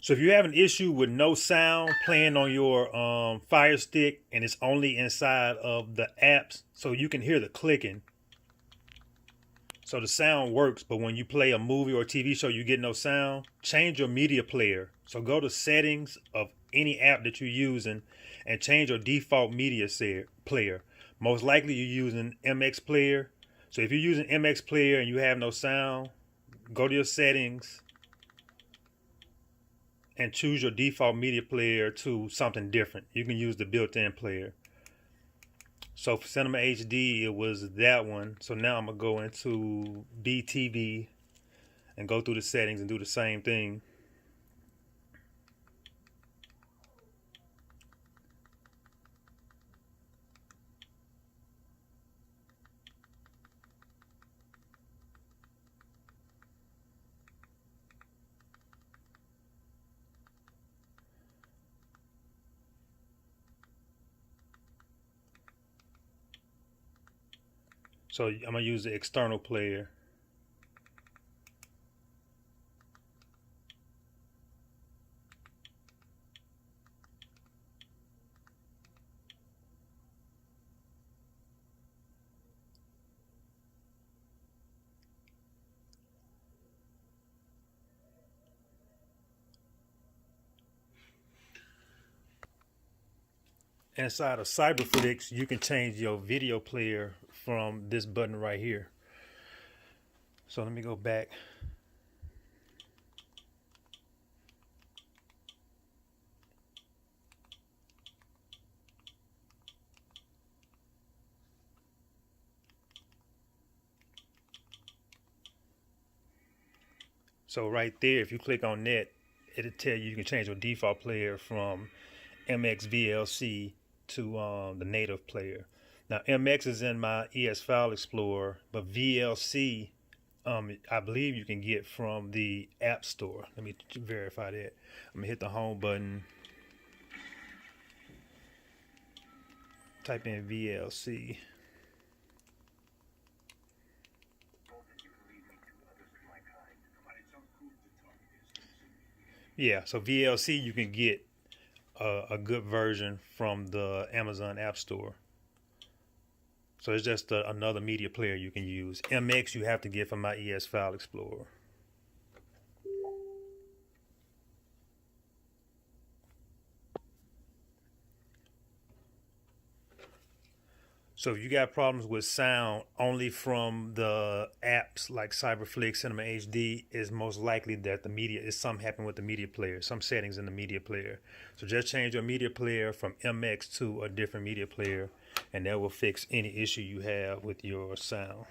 So if you have an issue with no sound playing on your Fire Stick and it's only inside of the apps, so you can hear the clicking. So the sound works, but when you play a movie or a TV show, you get no sound. Change your media player. So go to settings of any app that you're using and change your default media player. Most likely you're using MX Player. So if you're using MX Player and you have no sound, go to your settings and choose your default media player to something different. You can use the built-in player. So for Cinema HD, it was that one. So now I'm gonna go into BTV and go through the settings and do the same thing. So I'm gonna use the external player. Inside of Cyberflix, you can change your video player from this button right here. So let me go back. So right there, if you click on that, it'll tell you can change your default player from MX VLC to the native player. Now MX is in my ES File Explorer, but VLC, I believe you can get from the App Store. Let me verify that. I'm gonna hit the home button, type in VLC. Yeah, so VLC you can get a good version from the Amazon App Store. So it's just another media player you can use. MX you have to get from my ES File Explorer. So if you got problems with sound only from the apps like Cyberflix, Cinema HD, is most likely that the media is something happened with the media player, some settings in the media player. So just change your media player from MX to a different media player, and that will fix any issue you have with your sound.